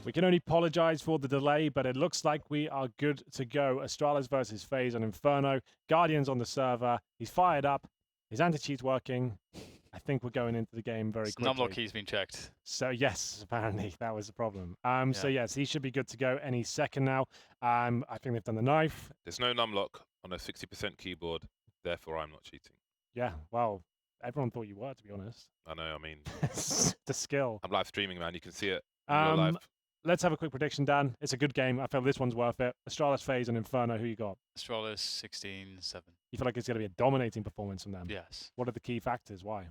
We can only apologize for the delay, but it looks like we are good to go. Astralis versus Faze on Inferno. Guardian's on the server. He's fired up. His anti-cheat's working. I think we're going into the game very quickly. Numlock key's been checked. So yes, apparently that was the problem. So Yeah. yes, he should be good to go any second now. I think they've done the knife. There's no numlock on a 60% keyboard, therefore I'm not cheating. Yeah, well, everyone thought you were, to be honest. I know, I mean, the skill. I'm live streaming, man. You can see it in real life. Let's have a quick prediction, Dan. It's a good game. I feel this one's worth it. Astralis, Faze, and Inferno. Who you got? Astralis 16-7. You feel like it's going to be a dominating performance from them? Yes. What are the key factors? Why?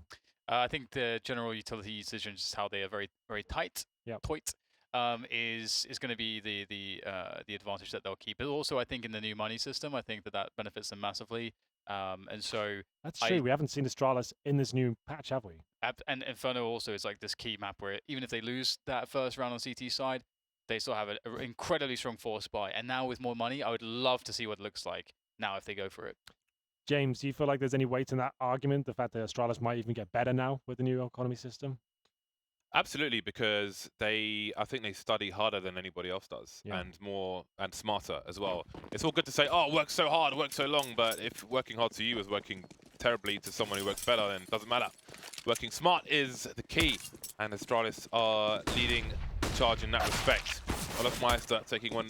I think the general utility decisions, how they are very, very tight, is going to be the advantage that they'll keep. But also, I think in the new money system, I think that benefits them massively. And so that's true. We haven't seen Astralis in this new patch, have we? And Inferno also is like this key map where even if they lose that first round on CT side, they still have an incredibly strong force buy. And now with more money, I would love to see what it looks like now if they go for it. James, do you feel like there's any weight in that argument, the fact that Astralis might even get better now with the new economy system? Absolutely, because I think they study harder than anybody else does, and more and smarter as well. It's all good to say, oh, work so hard, work so long, but if working hard to you is working terribly to someone who works better, then it doesn't matter. Working smart is the key, and Astralis are leading the charge in that respect. Olafmeister taking one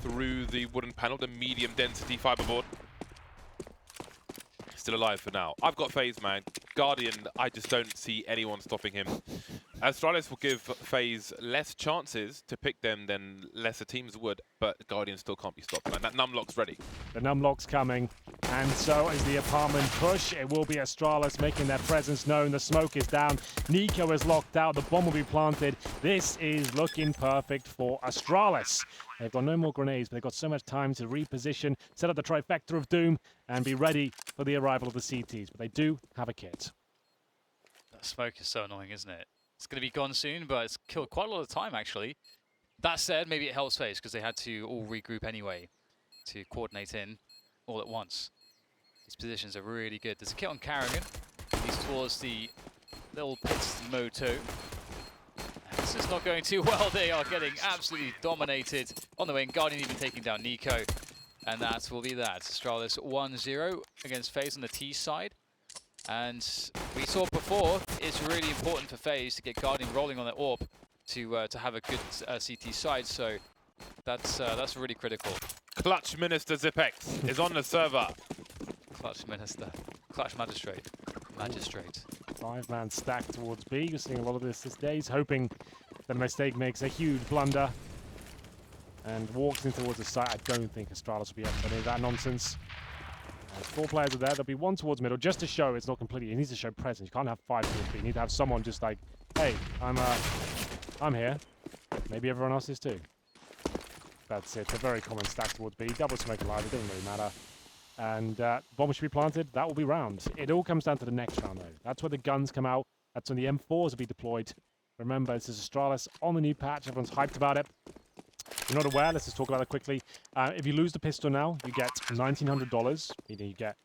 through the wooden panel, the medium density fiberboard. Still alive for now. I've got Faze, man. Guardian, I just don't see anyone stopping him. Astralis will give Faze less chances to pick them than lesser teams would, but Guardian still can't be stopped, man. That numlock's ready. The numlock's coming, and so is the apartment push. It will be Astralis making their presence known. The smoke is down. Nico is locked out. The bomb will be planted. This is looking perfect for Astralis. They've got no more grenades, but they've got so much time to reposition, set up the trifecta of doom, and be ready for the arrival of the CTs. But they do have a kit. That smoke is so annoying, isn't it? It's going to be gone soon, but it's killed quite a lot of time, actually. That said, maybe it helps Faze, because they had to all regroup anyway to coordinate in all at once. These positions are really good. There's a kit on Carrigan. He's towards the little pits moto. This is not going too well. They are getting absolutely dominated on the wing. Guardian even taking down Nico. And that will be that. Astralis 1-0 against Faze on the T side. And we saw before, it's really important for Faze to get Guardian rolling on their AWP to have a good CT side. So that's really critical. Clutch Minister Zipex is on the server. Clutch Minister. Clutch Magistrate. Magistrate. 5-man stack towards B. You're seeing a lot of this these days, hoping that Mistake makes a huge blunder and walks in towards the site. I don't think Astralis will be up for any of that nonsense. As 4 players are there, there'll be 1 towards middle, just to show it's not completely. He needs to show presence. You can't have 5 towards B. You need to have someone just like, hey, I'm here. Maybe everyone else is too. That's it. A very common stack towards B. Double smoke alive. It doesn't really matter. And bomb should be planted. That will be round. It all comes down to the next round, though. That's where the guns come out. That's when the M4s will be deployed. Remember, this is Astralis on the new patch. Everyone's hyped about it. If you're not aware, let's just talk about it quickly. If you lose the pistol now, you get $1,900, meaning you get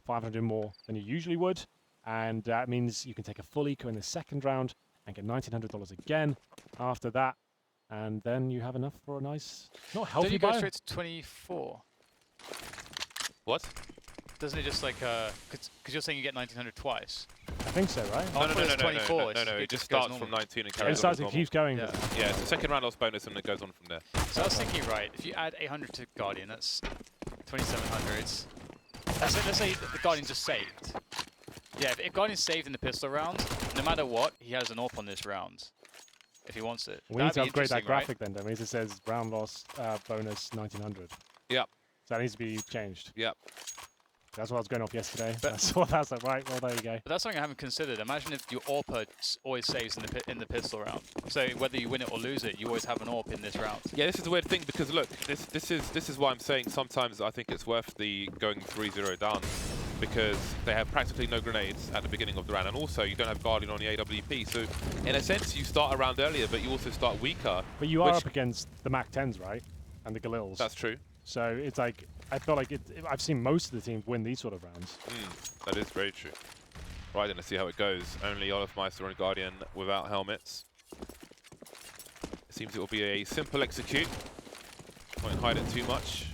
500 more than you usually would. And that means you can take a full eco in the second round and get $1,900 again after that. And then you have enough for a nice, not healthy Don't you go buy. straight to 24? What? Doesn't it just like, because you're saying you get 1900 twice? I think so, right? Oh, No, it just starts from 19 and carries on. It keeps going. Yeah. Yeah, it's a second round loss bonus and it goes on from there. So I was thinking, right, if you add 800 to Guardian, that's 2700s. Let's say the Guardian just saved. Yeah, if Guardian's saved in the pistol round, no matter what, he has an AWP on this round. If he wants it. We need to upgrade that graphic right? then, don't we? It says round loss bonus 1900. Yep. So that needs to be changed. Yep. That's what I was going off yesterday. But that's what that's like. Right, well, there you go. But that's something I haven't considered. Imagine if your AWP always saves in the pistol round. So whether you win it or lose it, you always have an AWP in this round. Yeah, this is a weird thing because look, this is why I'm saying sometimes I think it's worth the going 3-0 down because they have practically no grenades at the beginning of the round, and also you don't have Guardian on the AWP. So in a sense, you start a round earlier, but you also start weaker. But you are up against the MAC-10s, right? And the Galils. That's true. So it's like, I feel like I've seen most of the teams win these sort of rounds. That is very true. Right, then let's see how it goes. Only Olafmeister and Guardian without helmets. It seems it will be a simple execute. Won't hide it too much.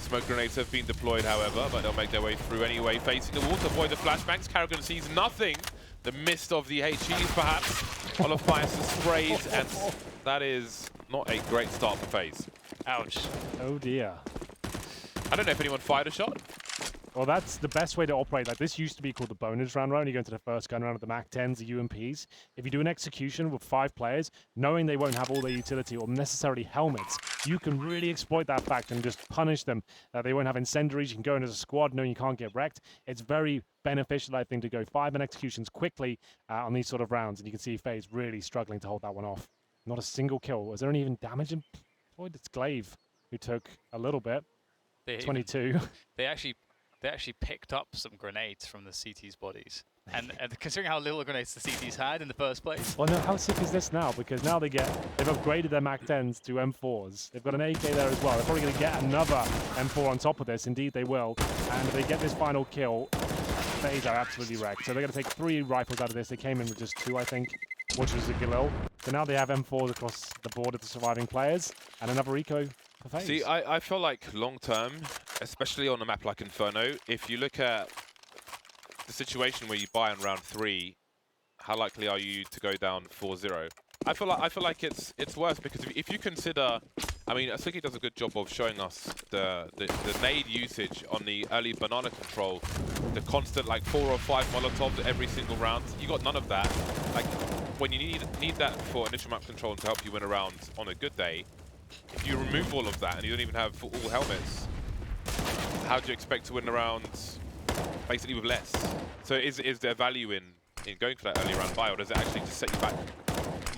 Smoke grenades have been deployed, however, but they'll make their way through anyway. Facing the wall to avoid the flashbangs. Karrigan sees nothing. The mist of the HEs, perhaps. All of fires and sprays, and that is not a great start for Faze. Ouch. Oh dear. I don't know if anyone fired a shot. Well, that's the best way to operate. Like, this used to be called the bonus round. You go into the first gun round of the MAC-10s, the UMPs. If you do an execution with 5 players, knowing they won't have all their utility or necessarily helmets, you can really exploit that fact and just punish them. They won't have incendiaries. You can go in as a squad knowing you can't get wrecked. It's very beneficial, I think, to go 5-man executions quickly on these sort of rounds. And you can see Faze really struggling to hold that one off. Not a single kill. Was there any even damage employed? It's Glaive, who took a little bit. 22. They actually picked up some grenades from the CT's bodies. And considering how little grenades the CT's had in the first place. Well, no, how sick is this now? Because now they've upgraded their MAC-10s to M4s. They've got an AK there as well. They're probably going to get another M4 on top of this. Indeed, they will. And if they get this final kill, Faze are absolutely wrecked. So they're going to take 3 rifles out of this. They came in with just 2, I think, which was a Galil. So now they have M4s across the board of the surviving players. And another eco for Faze. See, I feel like long-term, especially on a map like Inferno, if you look at the situation where you buy in round 3, how likely are you to go down 4-0? I feel like it's worse because if you consider, I mean, Asuki does a good job of showing us the nade usage on the early banana control, the constant like 4 or 5 Molotovs every single round. You got none of that. Like when you need that for initial map control and to help you win a round on a good day. If you remove all of that and you don't even have all helmets, how do you expect to win a round basically with less? So is there value in going for that early round buy, or does it actually just set you back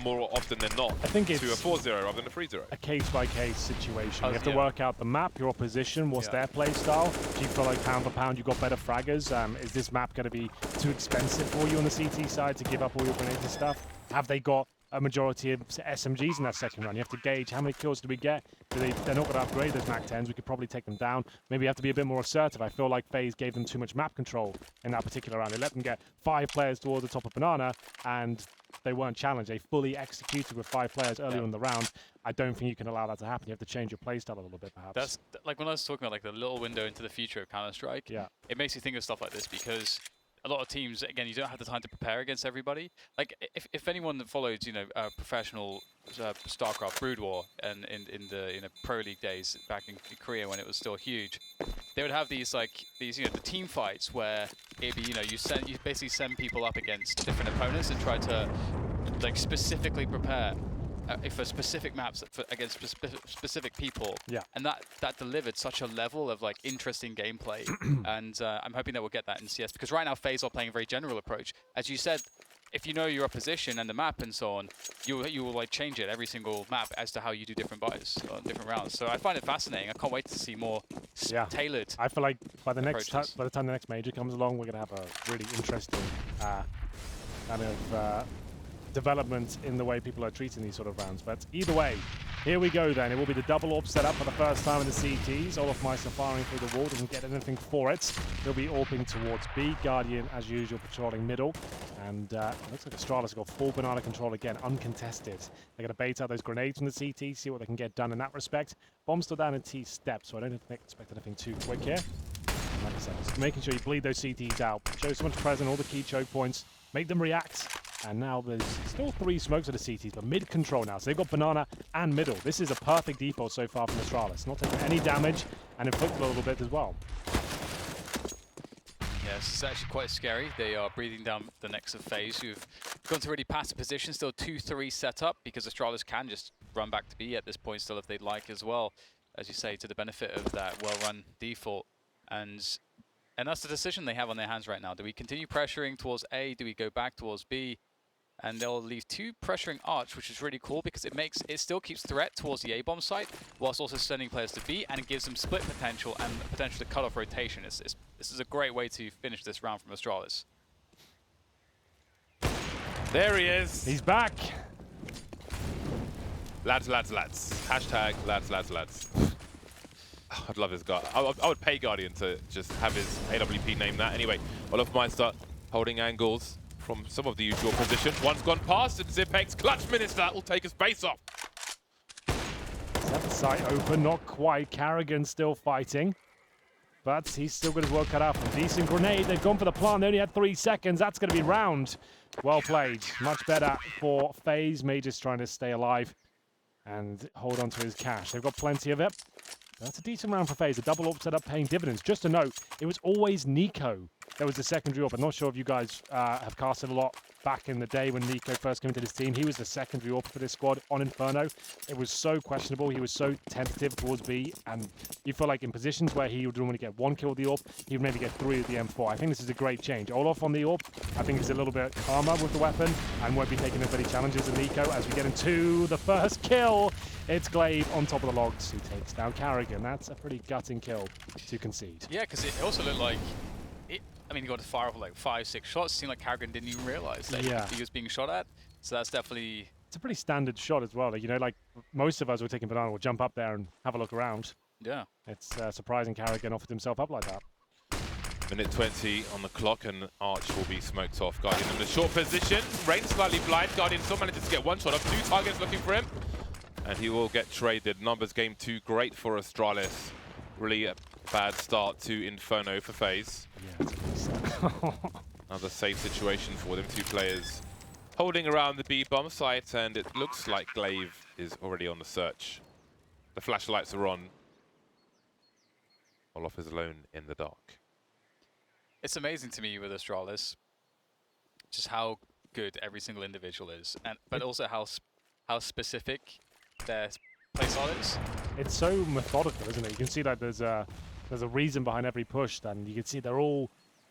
more often than not I think to it's a 4-0 rather than a 3-0? a case-by-case situation. You have to yeah. work out the map, your opposition, what's their play style. Do you feel like pound for pound you've got better fraggers? Is this map going to be too expensive for you on the CT side to give up all your grenades and stuff? Have they got a majority of SMGs in that second run? You have to gauge how many kills do we get. They're not going to upgrade those MAC-10s. We could probably take them down. Maybe you have to be a bit more assertive. I feel like FaZe gave them too much map control in that particular round. They let them get 5 players towards the top of Banana, and they weren't challenged. They fully executed with 5 players earlier in the round. I don't think you can allow that to happen. You have to change your playstyle a little bit, perhaps. That's like when I was talking about like the little window into the future of Counter-Strike. Yeah. It makes you think of stuff like this because a lot of teams, again, you don't have the time to prepare against everybody. Like, if anyone that followed, professional StarCraft Brood War and in the pro league days back in Korea when it was still huge, they would have these the team fights where it'd be you basically send people up against different opponents and try to like specifically prepare for specific maps against specific people. Yeah. And that delivered such a level of like interesting gameplay. And I'm hoping that we'll get that in CS, because right now FaZe are playing a very general approach. As you said, if you know your opposition and the map and so on, you will like change it every single map as to how you do different buys on different rounds. So I find it fascinating. I can't wait to see more tailored. I feel like by the approaches. by the time the next major comes along, we're going to have a really interesting kind of development in the way people are treating these sort of rounds. But either way, here we go then. It will be the double AWP setup for the first time in the CTs. Olofmeister firing through the wall, doesn't get anything for it. He'll be AWPing towards B. Guardian, as usual, patrolling middle. And it looks like Astralis have got full banana control again, uncontested. They're going to bait out those grenades from the CT, see what they can get done in that respect. Bomb's still down in T step, so I don't expect anything too quick here. And like I said, just making sure you bleed those CTs out. Show so much presence, all the key choke points, make them react. And now there's still 3 smokes at the CTs, but mid control now. So they've got banana and middle. This is a perfect default so far from Astralis. Not taking any damage and inflicted a little bit as well. Yeah, this is actually quite scary. They are breathing down the necks of FaZe, who've gone to really passive position. Still 2-3 setup, because Astralis can just run back to B at this point still if they'd like as well. As you say, to the benefit of that well-run default. And that's the decision they have on their hands right now. Do we continue pressuring towards A? Do we go back towards B? And they'll leave 2 pressuring Arch, which is really cool because it still keeps threat towards the A-bomb site, whilst also sending players to B, and it gives them split potential and the potential to cut off rotation. This is a great way to finish this round from Astralis. There he is. He's back. Lads, lads, lads. Hashtag lads, lads, lads. I'd love his guard. I would pay Guardian to just have his AWP name that. Anyway, Olofmeister holding angles. from some of the usual positions. One's gone past, and Zipex, clutch minister, that will take his base off. Set the site open, not quite. Carrigan still fighting. But he's still got his work cut out for him. Decent grenade. They've gone for the plant. They only had 3 seconds. That's going to be round. Well played. Much better for FaZe. Major's trying to stay alive and hold on to his cash. They've got plenty of it. That's a decent round for FaZe. A double AWP set up paying dividends. Just a note, it was always Nico that was the secondary AWP. I'm not sure if you guys have casted a lot back in the day when Nico first came into this team. He was the secondary AWP for this squad on Inferno. It was so questionable. He was so tentative towards B, and you feel like in positions where he would normally get 1 kill with the AWP, he would maybe get 3 with the M4. I think this is a great change. Olaf on the AWP, I think, is a little bit calmer with the weapon and won't be taking as many challenges as Nico. As we get into the first kill, it's Glaive on top of the logs who takes down Carrigan. That's a pretty gutting kill to concede. Yeah, because it also looked like I mean, he got to fire off like 5-6 shots. It seemed like Carrigan didn't even realize that he was being shot at. So that's definitely... It's a pretty standard shot as well. Like, you know, like most of us were taking banana will jump up there and have a look around. Yeah. It's surprising Carrigan offered himself up like that. Minute 20 on the clock, and Arch will be smoked off. Guardian in a short position. Rain slightly blind. Guardian still manages to get 1 shot up. 2 targets looking for him. And he will get traded. Numbers game 2, great for Astralis. Really a bad start to Inferno for FaZe. Yeah, it's Another safe situation for them. 2 players holding around the B bomb site, and it looks like Glaive is already on the search. The flashlights are on. Olaf is alone in the dark. It's amazing to me with Astralis, just how good every single individual is, but also how specific their playstyle is. It's so methodical, isn't it? You can see that there's a reason behind every push, and you can see they're all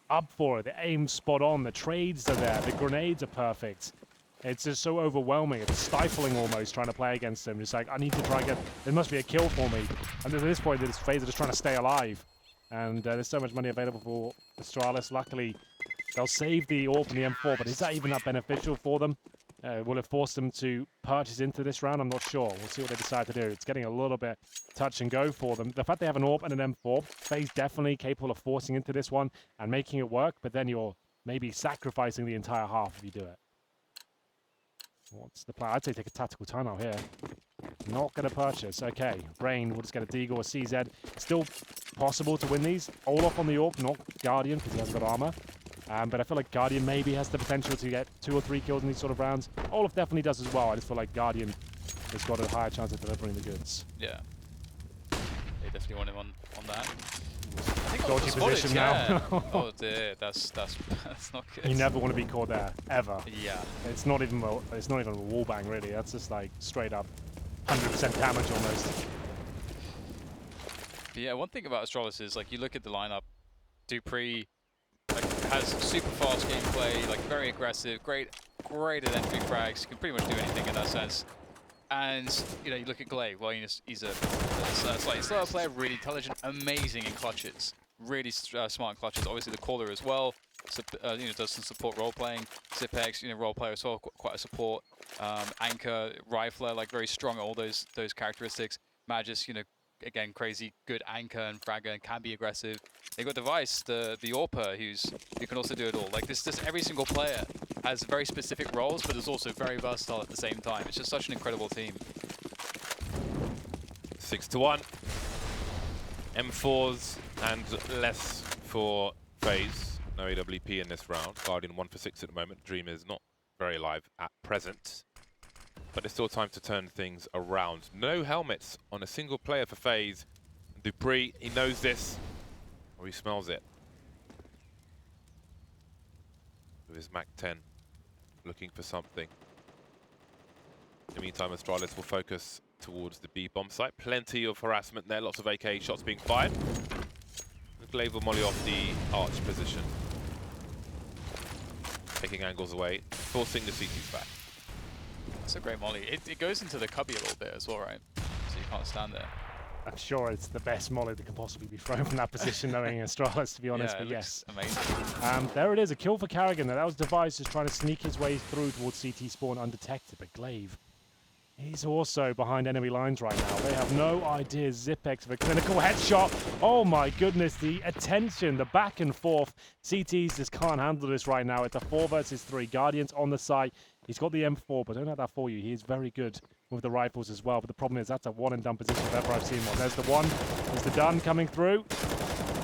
up for it. The aim's spot on, the trades are there, the grenades are perfect. It's just so overwhelming. It's stifling almost trying to play against them. It's like, I need to try and get, there must be a kill for me. And at this point, this FaZe are just trying to stay alive. And there's so much money available for Astralis. Luckily, they'll save the AWP and the M4, but is that even that beneficial for them? Will it force them to purchase into this round? I'm not sure. We'll see what they decide to do. It's getting a little bit touch and go for them. The fact they have an AWP and an M4, FaZe definitely capable of forcing into this one and making it work, but then you're maybe sacrificing the entire half if you do it. What's the plan? I'd say take a tactical timeout here. Not going to purchase. Okay, Brain will just get a Deagle or CZ. Still possible to win these. Olaf on the AWP, not Guardian, because he hasn't got armor. But I feel like Guardian maybe has the potential to get 2 or 3 kills in these sort of rounds. Olaf definitely does as well. I just feel like Guardian has got a higher chance of delivering the goods. Yeah. They definitely want him on that. Dodgy position now. Oh dear, that's not good. You never want to be caught there, ever. Yeah. It's not even a wall bang really. That's just like straight up 100% damage almost. But yeah, one thing about Astralis is like you look at the lineup, Dupree has super fast gameplay, like very aggressive, great at entry frags, can pretty much do anything in that sense. And you know, you look at Glaive. Well, he's a slightly slower player, really intelligent, amazing in clutches, really smart in clutches. Obviously, the caller as well. You know, does some support role playing. Zipex, you know, role player as well, quite a support. Anchor, rifler, like very strong at all those characteristics. Magus, you know, again crazy good anchor and fragger and can be aggressive. They've got Device, the AWPer, who can also do it all. Like this, every single player has very specific roles, but is also very versatile at the same time. It's just such an incredible team. 6-1. M4s and less for FaZe. No AWP in this round. Guardian 1 for 6 at the moment. Dream is not very alive at present. But there's still time to turn things around. No helmets on a single player for FaZe. Dupree, he knows this, or he smells it. With his Mac 10, looking for something. In the meantime, Astralis will focus towards the B bomb site. Plenty of harassment there, lots of AK shots being fired. Glaive will molly off the Arch position. Taking angles away, forcing the CTs back. That's a great molly. It goes into the cubby a little bit as well, right? So you can't stand there. I'm sure it's the best molly that can possibly be thrown from that position, knowing Astralis, to be honest, Yeah, but yes. Amazing. There it is, a kill for Carrigan. That was Device just trying to sneak his way through towards CT spawn undetected, but Glaive He's also behind enemy lines right now. They have no idea. Zipex with a clinical headshot. Oh my goodness, the attention, the back and forth. CTs just can't handle this right now. It's a 4 versus 3. Guardians on the site. He's got the M4, but don't have that for you. He is very good with the rifles as well. But the problem is that's a one and done position if ever I've seen one. There's the one. There's the done coming through.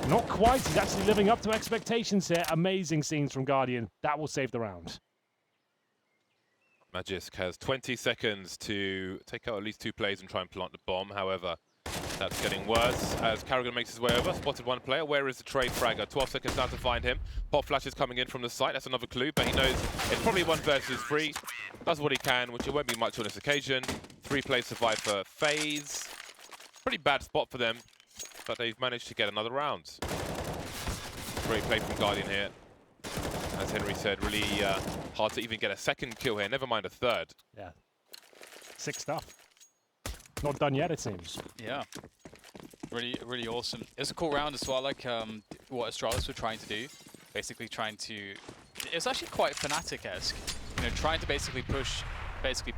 Not quite. He's actually living up to expectations here. Amazing scenes from Guardian. That will save the round. Magisk has 20 seconds to take out at least 2 plays and try and plant the bomb. However, that's getting worse as Carrigan makes his way over. Spotted one player. Where is the trade fragger? 12 seconds now to find him. Pop flash is coming in from the site. That's another clue, but he knows it's probably 1 versus 3. Does what he can, which it won't be much on this occasion. 3 plays survive for Faze. Pretty bad spot for them, but they've managed to get another round. Great play from Guardian here. As Henry said, really hard to even get a second kill here, never mind a third. Yeah. Sick stuff. Not done yet, it seems. Yeah. Really awesome. It was a cool round as well, like what Astralis were trying to do. Basically trying to... It was actually quite Fnatic-esque. You know, trying to basically push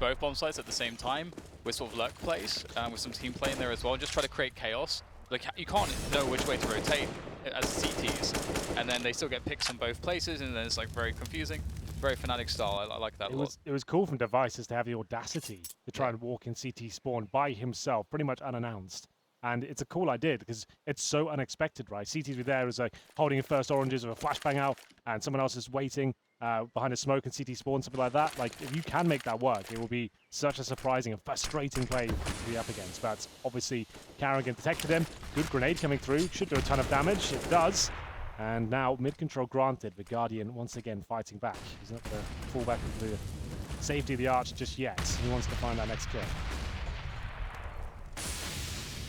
both bomb sites at the same time with sort of lurk plays, with some team play in there as well, and just try to create chaos. Like, you can't know which way to rotate as CTs, and then they still get picks in both places, and then it's like very confusing. Very Fnatic style. I like that a lot. It was cool from Devices to have the audacity to try and walk in CT spawn by himself, pretty much unannounced. And it's a cool idea because it's so unexpected, right? CTs were there as like holding in first oranges with a flashbang out, and someone else is waiting behind a smoke and CT spawn, something like that. Like, if you can make that work, it will be such a surprising and frustrating play to be up against. But obviously, Carrigan detected him. Good grenade coming through. Should do a ton of damage. It does. And now mid-control granted, the Guardian once again fighting back. He's not the fallback of the safety of the arch just yet. He wants to find that next kill.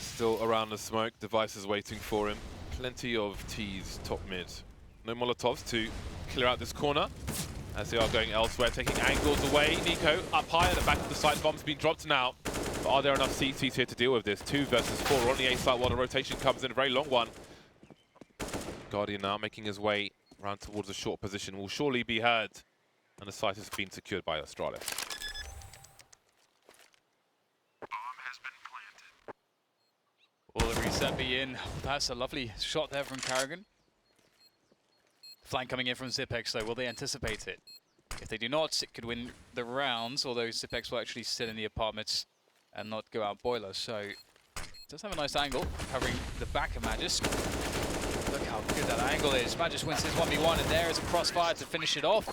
Still around the smoke, Devices waiting for him. Plenty of T's top mid. No Molotovs to clear out this corner as they are going elsewhere, taking angles away. Nico up high at the back of the site, bomb's been dropped now. But are there enough CTs here to deal with this? 2 versus 4 on the A site while the rotation comes in, a very long one. Guardian now making his way around towards a short position, will surely be heard. And the site has been secured by Astralis. Will the reset be in? That's a lovely shot there from Carrigan. Flank coming in from Zipex though, will they anticipate it? If they do not, it could win the rounds, although Zipex will actually sit in the apartments and not go out boiler. So, does have a nice angle, covering the back of Magisk. Look how good that angle is. Magisk wins his 1v1, and there is a crossfire to finish it off.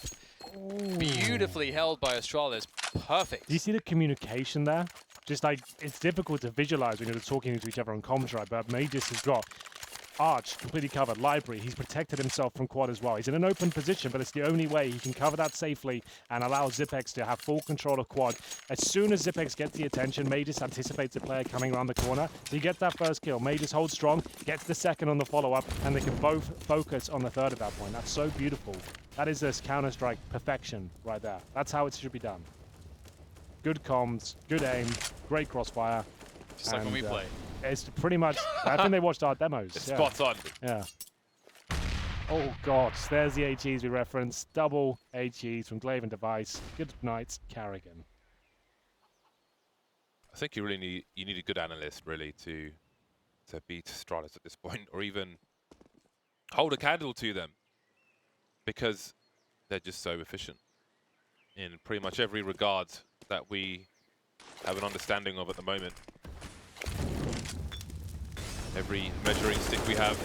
Ooh. Beautifully held by Astralis. Perfect. Do you see the communication there? Just like, it's difficult to visualize when you're talking to each other on comms, right? But Magis has got Arch completely covered, library. He's protected himself from quad as well. He's in an open position, but it's the only way he can cover that safely and allow Zipex to have full control of quad. As soon as Zipex gets the attention, Magis anticipates the player coming around the corner. So he gets that first kill. Magis holds strong, gets the second on the follow-up, and they can both focus on the third at that point. That's so beautiful. That is this Counter-Strike perfection right there. That's how it should be done. Good comms, good aim, great crossfire. Just like when we play. It's pretty much, I think they watched our demos. It's spot on. Yeah. Oh, God. There's the HEs we referenced. Double HEs from Glaive and Device. Good night, Carrigan. I think you really need a good analyst, really, to beat Astralis at this point, or even hold a candle to them, because they're just so efficient in pretty much every regard that we have an understanding of at the moment. Every measuring stick we have.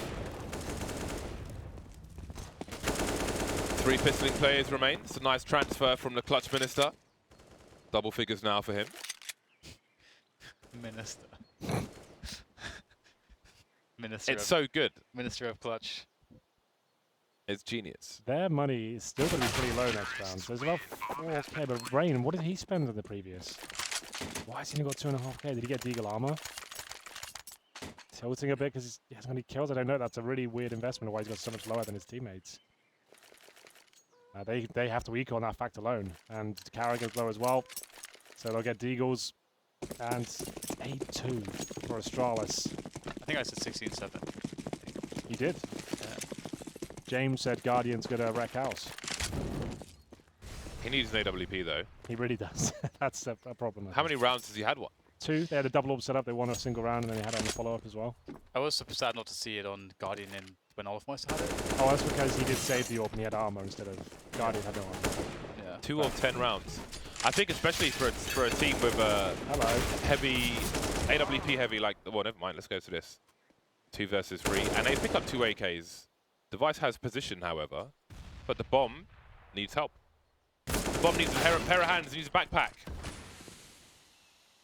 3 pistoling players remain. It's a nice transfer from the clutch minister. Double figures now for him. Minister. It's so good. Minister of clutch. It's genius. Their money is still going to be pretty low next round. So there's about 4k, but Rain, what did he spend in the previous? Why has he only got 2.5k? Did he get Deagle armor? Tilting a bit because he hasn't got any kills. I don't know. That's a really weird investment. Why he's got so much lower than his teammates. They have to eco on that fact alone. And Carrigan's low as well. So they'll get Deagles. And 8-2 for Astralis. I think I said 16-7. You did? Yeah. James said Guardian's going to wreck house. He needs an AWP though. He really does. That's a problem. How many rounds has he had one? 2. They had a double orb set up. They won a single round, and then they had it on the follow-up as well. I was sad not to see it on Guardian when Olofmeister had it. Oh, that's because he did save the orb and he had armor instead of Guardian had no armor. Yeah. 2 of 10 rounds. I think especially for a team with a heavy, AWP heavy, like, well, never mind, let's go to this. 2 versus 3, and they pick up 2 AKs. Device has position, however, but the bomb needs help. The bomb needs a pair of hands, needs a backpack.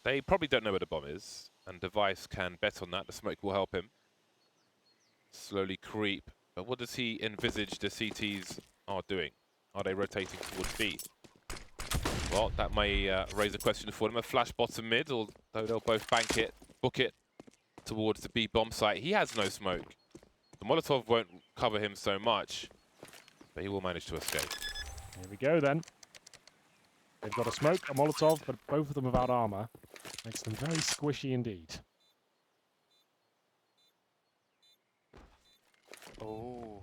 They probably don't know where the bomb is, and Device can bet on that. The smoke will help him. Slowly creep. But what does he envisage the CTs are doing? Are they rotating towards B? Well, that may raise a question for them. A flash bottom mid, although they'll both bank it, book it towards the B bomb site. He has no smoke. The Molotov won't cover him so much, but he will manage to escape. Here we go then. They've got a smoke, a Molotov, but both of them without armor. Makes them very squishy indeed. Oh,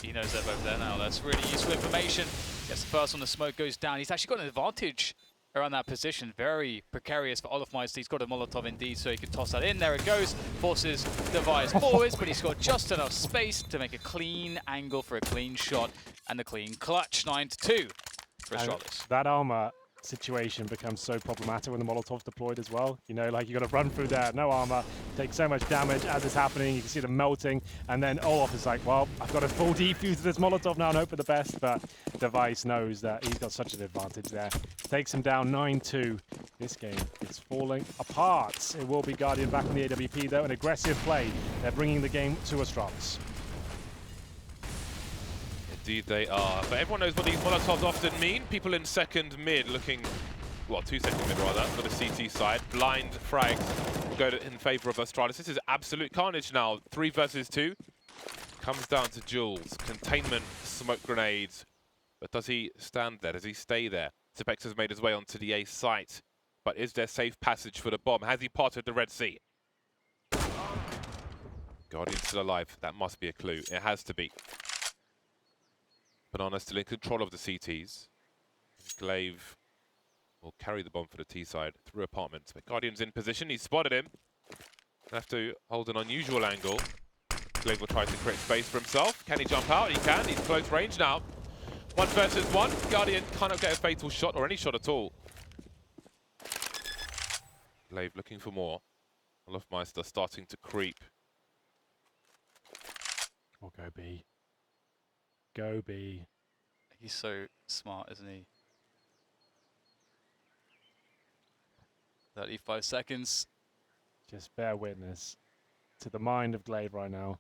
he knows they're both there now. That's really useful information. Gets the first one, the smoke goes down. He's actually got an advantage around that position. Very precarious for Olofmeister. He's got a Molotov indeed, so he can toss that in. There it goes. Forces Device forwards, but he's got just enough space to make a clean angle for a clean shot and the clean clutch. 9-2 for Astralis. That armor situation becomes so problematic when the Molotov's deployed as well. You know, like you got to run through there, no armor, take so much damage as it's happening. You can see them melting, and then Olof is like, well, I've got a full defuse of this Molotov now and hope for the best, but Device knows that he's got such an advantage there. Takes him down 9-2. This game is falling apart. It will be Guardian back on the AWP though, an aggressive play. They're bringing the game to Astralis. Indeed they are. But everyone knows what these Molotovs often mean. People in second mid looking, well, 2 second mid rather, for the CT side. Blind frags will go in favour of Astralis. This is absolute carnage now. 3 versus 2. Comes down to Jules. Containment, smoke grenades. But does he stand there? Does he stay there? Zepex has made his way onto the A site. But is there safe passage for the bomb? Has he parted the Red Sea? Guardian still alive. That must be a clue. It has to be. Banana still in control of the CTs. Glaive will carry the bomb for the T side through apartments. But Guardian's in position. He's spotted him. He'll have to hold an unusual angle. Glaive will try to create space for himself. Can he jump out? He can. He's close range now. 1 versus 1. Guardian cannot get a fatal shot or any shot at all. Glaive looking for more. Olofmeister starting to creep. Oh, go B. Go B. He's so smart, isn't he? 35 seconds. Just bear witness to the mind of Glaive right now.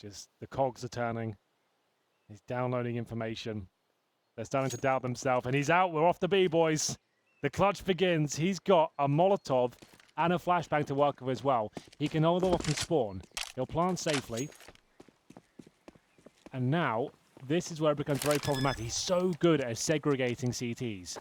Just the cogs are turning. He's downloading information. They're starting to doubt themselves, and he's out. We're off the B, boys. The clutch begins. He's got a Molotov and a flashbang to work with as well. He can hold off and spawn. He'll plant safely. And now, this is where it becomes very problematic. He's so good at segregating CTs.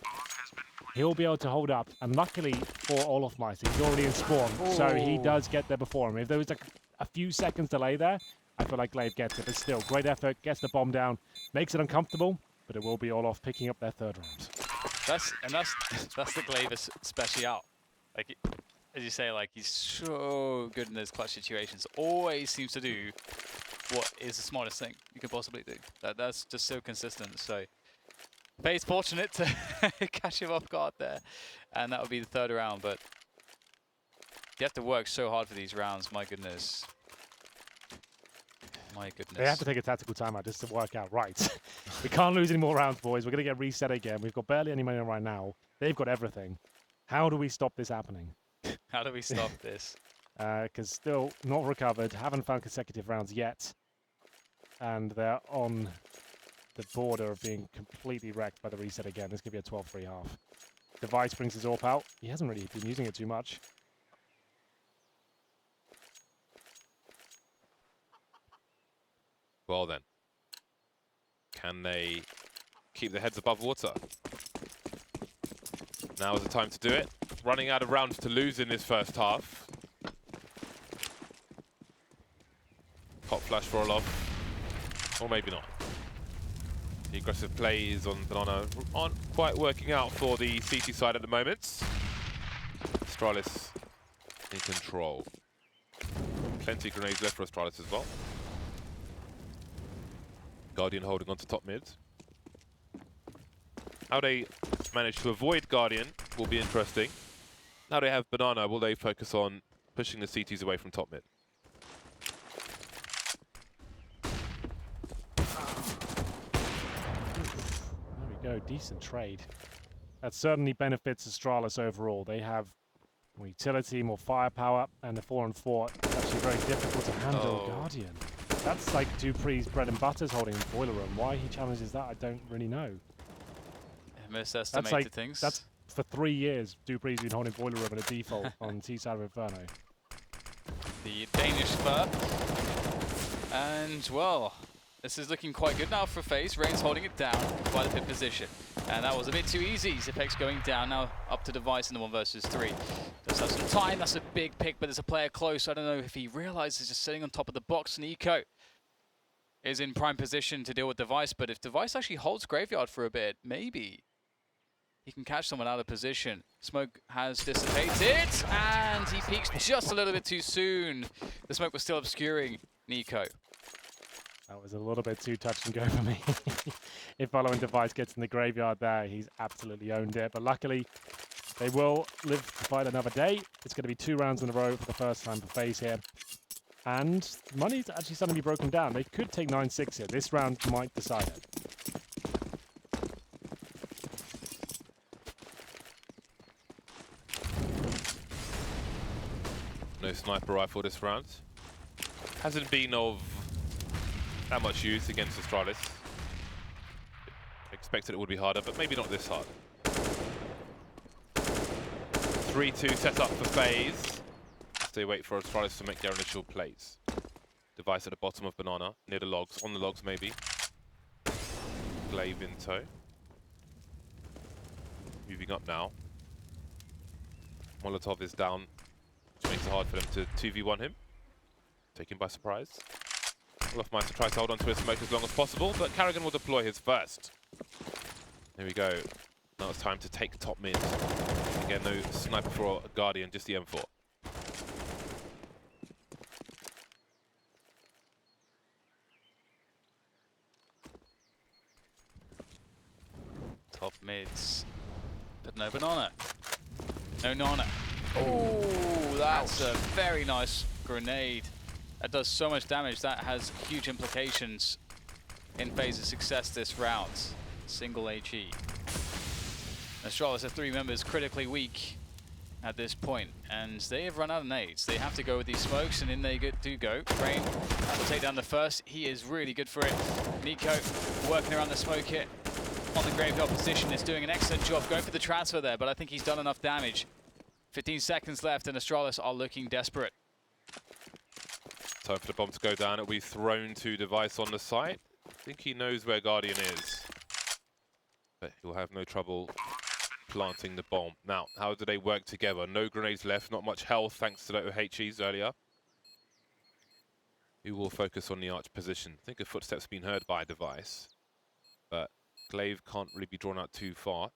He'll be able to hold up, and luckily for Olofmeister, he's already in spawn, so he does get there before him. If there was like a few seconds delay there, I feel like Glaive gets it, but still, great effort, gets the bomb down, makes it uncomfortable, but it will be Olof picking up their 3rd round. That's the Glaive special. Like, as you say, like, he's so good in those clutch situations. Always seems to do what is the smartest thing you could possibly do. That's just so consistent. So FaZe fortunate to catch him off guard there, and that would be the 3rd round. But you have to work so hard for these rounds. My goodness. My goodness. They have to take a tactical timeout just to work out right. We can't lose any more rounds, boys. We're going to get reset again. We've got barely any money right now. They've got everything. How do we stop this happening? How do we stop this? Because still not recovered, haven't found consecutive rounds yet. And they're on the border of being completely wrecked by the reset again. This could be a 12-3 half. Device brings his AWP out. He hasn't really been using it too much. Well then, can they keep their heads above water? Now is the time to do it. Running out of rounds to lose in this first half. Pop flash for Olof. Or maybe not. The aggressive plays on Banana aren't quite working out for the CT side at the moment. Astralis in control. Plenty of grenades left for Astralis as well. Guardian holding on to top mid. How they manage to avoid Guardian will be interesting. Now they have Banana, will they focus on pushing the CTs away from top mid? There we go, decent trade. That certainly benefits Astralis overall. They have more utility, more firepower, and the 4-on-4 is actually very difficult to handle. Guardian. That's like Dupree's bread and butter's holding the boiler room. Why he challenges that, I don't really know. Misestimated things. That's for 3 years, Dupree's been holding boiler room at a default on T side of Inferno. The Danish spur. And, well, this is looking quite good now for FaZe. Rain's holding it down by the pit position. And that was a bit too easy. Zipex going down now, up to Device in the 1 versus 3. Does have some time. That's a big pick, but there's a player close. I don't know if he realizes just sitting on top of the box. Nico is in prime position to deal with Device, but if Device actually holds Graveyard for a bit, maybe he can catch someone out of position. Smoke has dissipated, and he peeks just a little bit too soon. The smoke was still obscuring Nico. That was a little bit too touch and go for me. If following Device gets in the graveyard there, he's absolutely owned it. But luckily, they will live to fight another day. It's going to be 2 rounds in a row for the first time for FaZe here. And money's actually starting to be broken down. They could take 9-6 here. This round might decide it. No sniper rifle this round. Hasn't been of that much use against Astralis. Expected it would be harder, but maybe not this hard. 3-2 set up for FaZe. As they wait for Astralis to make their initial plays. Device at the bottom of Banana, near the logs, on the logs maybe. Glaive in tow. Moving up now. Molotov is down, which makes it hard for them to 2v1 him. Taken by surprise. Olofmeister tries to hold on to his smoke as long as possible, but Karrigan will deploy his first. There we go. Now it's time to take top mid. Again, no sniper for Guardian, just the M4. Top mids, but no Banana. No Nana. Oh, that's a very nice grenade. That does so much damage. That has huge implications in FaZe's success this round. Single HE. Astralis have 3 members critically weak at this point, and they have run out of nades. They have to go with these smokes, and in they do go. Rain will take down the first. He is really good for it. Nico working around the smoke hit on the graveyard position is doing an excellent job going for the transfer there, but I think he's done enough damage. 15 seconds left, and Astralis are looking desperate. Time for the bomb to go down. It'll be thrown to Device on the site. I think he knows where Guardian is. But he'll have no trouble planting the bomb. Now, how do they work together? No grenades left, not much health thanks to the OHEs earlier. Who will focus on the arch position? I think a footstep's been heard by Device. But Glaive can't really be drawn out too far.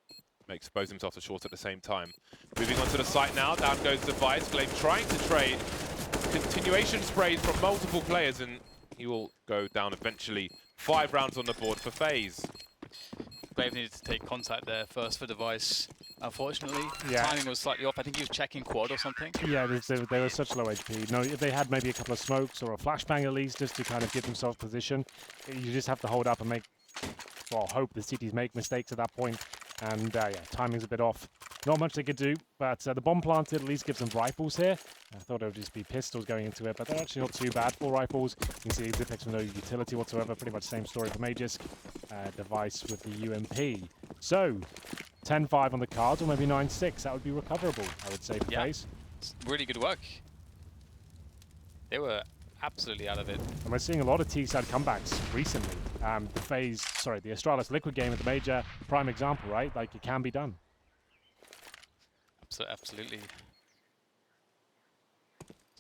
May expose himself to short at the same time. Moving on to the site now. Down goes Device. Glaive trying to trade. Continuation sprays from multiple players, and he will go down eventually. 5 rounds on the board for FaZe. Glaive needed to take contact there first for Device. Unfortunately, timing was slightly off. I think he was checking quad or something. Yeah, they were such low HP. No, if they had maybe a couple of smokes or a flashbang at least, just to kind of give themselves position, you just have to hold up and make, well, hope the CTs make mistakes at that point. And yeah, timing's a bit off. Not much they could do, but the bomb planted at least gives them rifles here. I thought it would just be pistols going into it, but they're actually not too bad for rifles. You can see Zipex with no utility whatsoever. Pretty much same story for Magisk. Device with the UMP. So, 10-5 on the cards, or maybe 9-6. That would be recoverable, I would say, for FaZe. Really good work. They were absolutely out of it. And we're seeing a lot of T-side comebacks recently. The Astralis Liquid game at the major, prime example, right? Like, it can be done. Absolutely.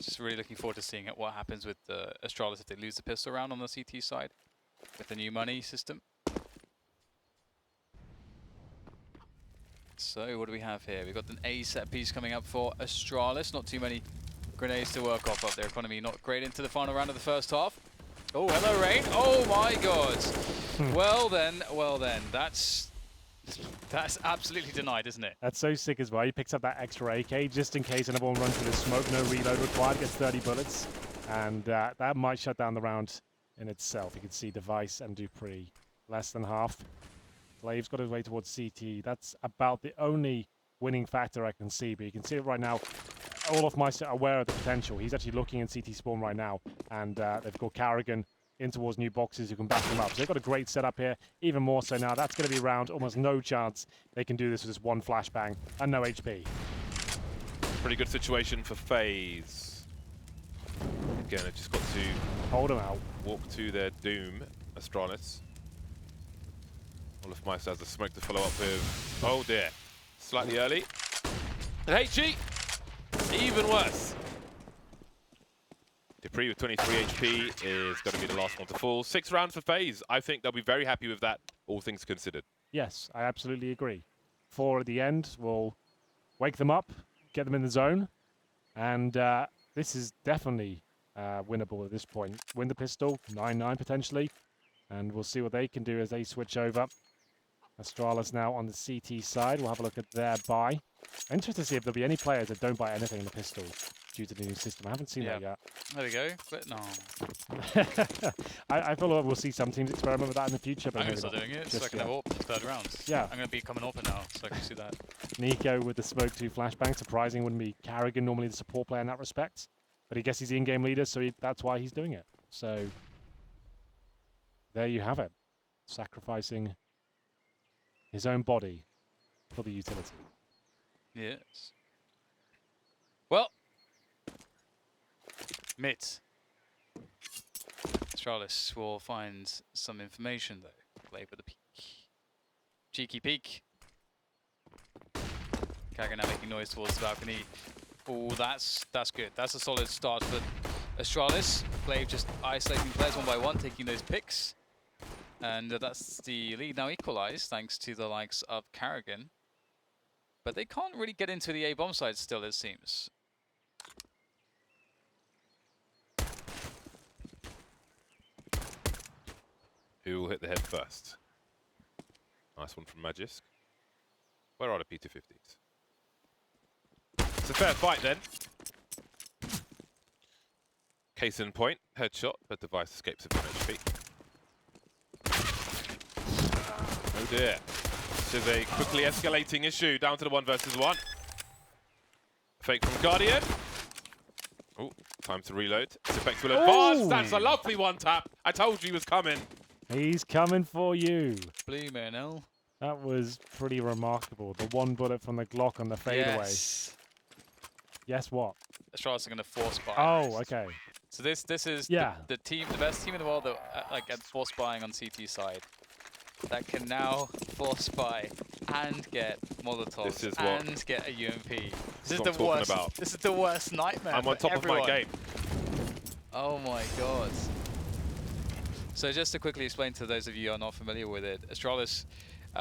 Just really looking forward to seeing what happens with Astralis if they lose the pistol round on the CT side with the new money system. So what do we have here? We've got an A set piece coming up for Astralis. Not too many grenades to work off of. Their economy not great into the final round of the first half. Oh, hello, Rain. Oh my God. Well then, that's absolutely denied, isn't it? That's so sick as well. He picks up that extra AK just in case another one runs through the smoke. No reload required. Gets 30 bullets. And that might shut down the round in itself. You can see Device and Dupree less than half. Flave's got his way towards CT. That's about the only winning factor I can see. But you can see it right now. All of my are aware of the potential. He's actually looking in CT spawn right now. And they've got Carrigan in towards new boxes who can back them up. So they've got a great setup here. Even more so now. That's going to be around. Almost no chance they can do this with just one flashbang and no HP. Pretty good situation for FaZe. Again, they've just got to Hold them out. walk to their doom. Astralis. Olafmeister has the smoke to follow up with. Oh dear. Slightly early. And HG! Even worse. Dupree with 23 HP is going to be the last one to fall. 6 rounds for FaZe. I think they'll be very happy with that, all things considered. Yes, I absolutely agree. 4 at the end will wake them up, get them in the zone. And this is definitely winnable at this point. Win the pistol, 9-9 potentially. And we'll see what they can do as they switch over. Astralis now on the CT side. We'll have a look at their buy. Interested to see if there'll be any players that don't buy anything in the pistol due to the new system. I haven't seen that yet. There we go. But no. I feel like we'll see some teams experiment with that in the future. But I'm going maybe to start not doing it just so I can yet. have AWP in the third round. Yeah. I'm going to become an AWPer now so I can see that. Nico with the smoke 2 flashbang. Surprising wouldn't be Carrigan, normally the support player in that respect. But I guess he's the in-game leader, so that's why he's doing it. So there you have it. Sacrificing his own body for the utility. Yes. Well. Mid. Astralis will find some information though. Play with the peek. Cheeky peek. Kaga now making noise towards the balcony. Oh, that's good. That's a solid start for Astralis. Glaive just isolating players one by one, taking those picks. And that's the lead now equalized thanks to the likes of Carrigan. But they can't really get into the A-bomb side still, it seems. Who will hit the head first? Nice one from Magisk. Where are the P250s? It's a fair fight then. Case in point, headshot, but Device escapes with 1 HP. Oh dear. This is a quickly escalating issue, down to the 1 versus 1. Fake from Guardian. Oh, time to reload. Sifex will advance. That's a lovely one tap. I told you he was coming. He's coming for you. Blue Manel. That was pretty remarkable. The 1 bullet from the Glock on the fadeaway. Yes, what? Astralis are going to force buy. Oh, okay. So this is Yeah. the best team in the world that like at force buying on CT side. That can now force buy and get Molotovs and get a UMP. This is the worst. This is the worst nightmare. I'm on top of my game. Oh my god. So just to quickly explain to those of you who are not familiar with it, Astralis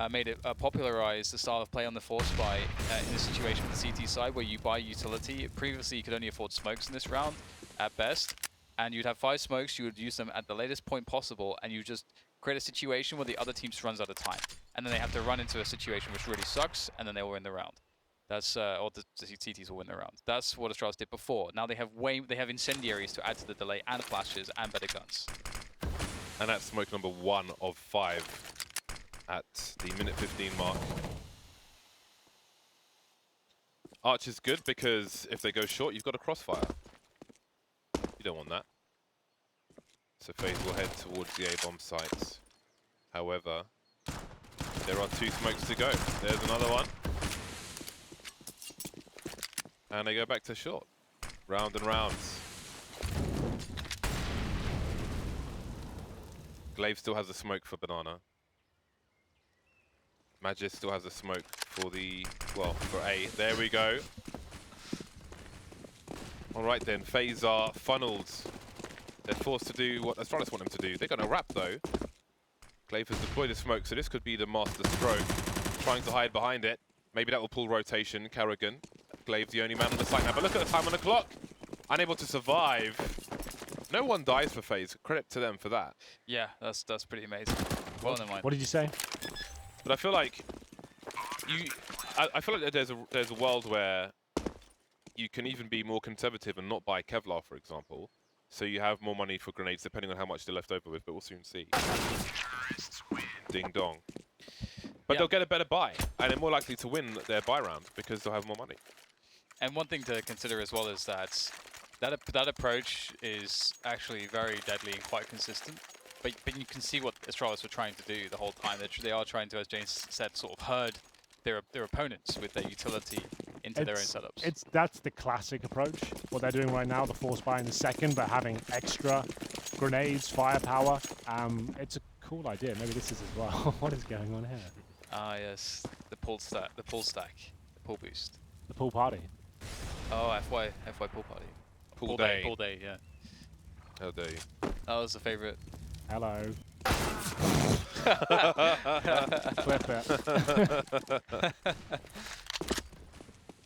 made it popularized the style of play on the force buy in this situation with the CT side where you buy utility. Previously you could only afford smokes in this round at best, and you'd have 5 smokes, you would use them at the latest point possible, and you just create a situation where the other team just runs out of time. And then they have to run into a situation which really sucks, and then they will win the round. That's or the CTs will win the round. That's what Astralis did before. Now they have incendiaries to add to the delay and flashes and better guns. And that's smoke number 1 of 5 at the minute 15 mark. Arch is good because if they go short, you've got a crossfire. You don't want that. So FaZe will head towards the A-bomb sites. However, there are 2 smokes to go. There's another one. And they go back to short. Round and rounds. Glaive still has a smoke for Banana. Magis still has a smoke for the, well, for A. There we go. Alright then, FaZe are funneled. They're forced to do what Astralis want them to do. They're going to wrap though. Glaive has deployed a smoke, so this could be the master stroke. Trying to hide behind it. Maybe that will pull rotation. Kerrigan, Glaive's the only man on the site now. But look at the time on the clock. Unable to survive. No one dies for FaZe. Credit to them for that. Yeah, that's pretty amazing. Well, never mind. What did you say? But I feel like I feel like there's a world where you can even be more conservative and not buy Kevlar, for example. So you have more money for grenades, depending on how much they're left over with. But we'll soon see. Ding dong. But they'll get a better buy, and they're more likely to win their buy round because they'll have more money. And one thing to consider as well is that approach is actually very deadly and quite consistent. But you can see what Astralis were trying to do the whole time. They are trying to, as James said, sort of herd their opponents with their utility into their own setups. That's the classic approach. What they're doing right now, the force buy in the second, but having extra grenades, firepower. It's a cool idea. Maybe this is as well. What is going on here? Ah, yes, the pull stack, the pull boost, The pool party. Oh, FY pool party. Pool day. Pool day, yeah. How dare you? That was the favorite. Hello. Clip it.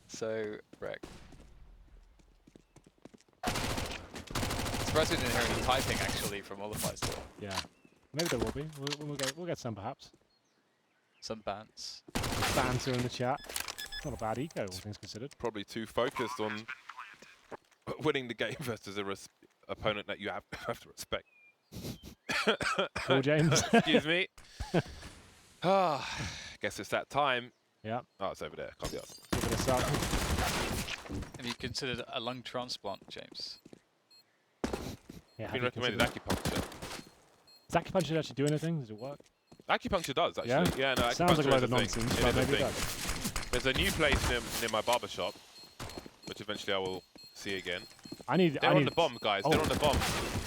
So, wreck. Surprised we didn't hear any typing actually from all the fights though. Yeah. Maybe there will be. We'll get some perhaps. Some bans. Banter in the chat. Not a bad eco, all things considered. Probably too focused on winning the game versus a opponent that you have to respect. Cool, James. Excuse me. Guess it's that time. Yeah. Oh, it's over there. Can't be asked. Give it a suck. Have you considered a lung transplant, James? Yeah, Been recommended acupuncture. Does acupuncture actually do anything? Does it work? Acupuncture does, actually. Yeah, no, acupuncture Sounds like a load of is a thing. nonsense, It but is a maybe it thing. does. There's a new place near my barber shop, which eventually I will see again. They're on the bomb, guys. Oh. They're on the bomb.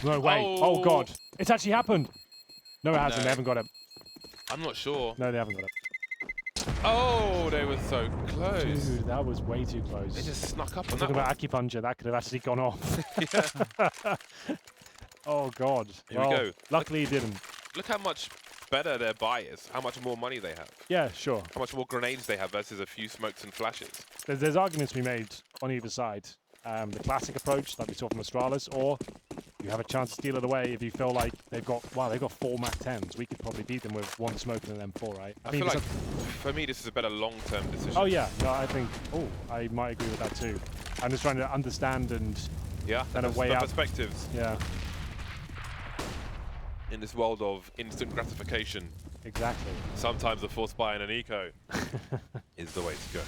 No, wait. Oh, God. It's actually happened. No, it hasn't. No. They haven't got it. I'm not sure. No, they haven't got it. Oh, they were so close. Dude, that was way too close. They just snuck up on that Talking one. about acupuncture, that could have actually gone off. Yeah. Oh, God. Here we go. Luckily, it didn't. Look how much better their buy is, how much more money they have, Yeah, sure. how much more grenades they have versus a few smokes and flashes. There's arguments to be made on either side. The classic approach, like we saw from Astralis, or you have a chance to steal it away if you feel like they've got 4 Mac 10s. We could probably beat them with 1 smoke and an M4, right? I feel like, for me, this is a better long-term decision. Oh, yeah. No, I think... Oh, I might agree with that, too. I'm just trying to understand and... Yeah, kind of the weigh out... perspectives. Yeah. In this world of instant gratification, Exactly. sometimes a force buy and an eco is the way to go.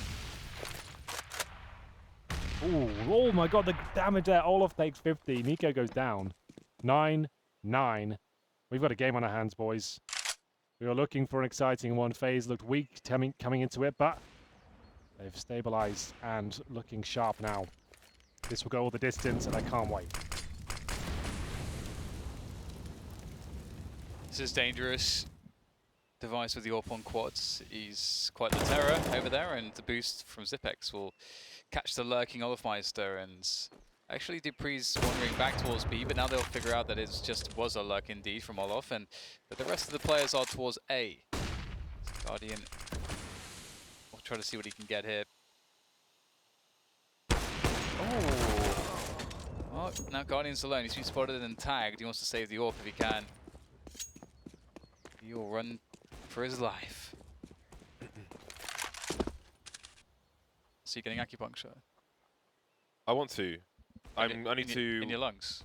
Ooh, oh my God, the damage there. Olaf takes 50. Nico goes down. 9-9. We've got a game on our hands, boys. We were looking for an exciting one. FaZe looked weak coming into it, but they've stabilized and looking sharp now. This will go all the distance, and I can't wait. This is dangerous. Device with the AWP on quads. He's quite the terror over there, and the boost from Zipex will catch the lurking Olafmeister, and actually Dupree's wandering back towards B, but now they'll figure out that it was a lurk indeed from Olaf, and that the rest of the players are towards A. Guardian will try to see what he can get here. Oh! Well, now Guardian's alone. He's been spotted and tagged. He wants to save the AWP if he can. He'll run for his life. So you're getting acupuncture? I want to. I need to... In your lungs?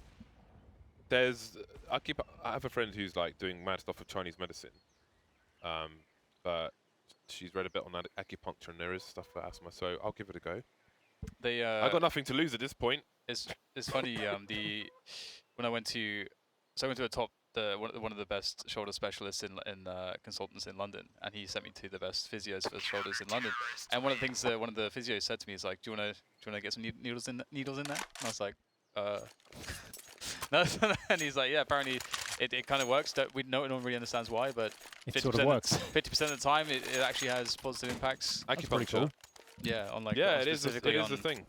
There's... I have a friend who's like doing mad stuff with Chinese medicine. But she's read a bit on acupuncture and there is stuff for asthma, so I'll give it a go. I've got nothing to lose at this point. It's funny, when I went to one of the best shoulder specialists in consultants in London, and he sent me to the best physios for shoulders in London. And one of the things that one of the physios said to me is like, "Do you wanna get some needles in there?" And I was like, no. And he's like, "Yeah, apparently it kind of works. No one really understands why, but It sort of works. 50% of the time, it actually has positive impacts." That's pretty Acupuncture. cool. Yeah, on like Yeah, it is a specifically thing.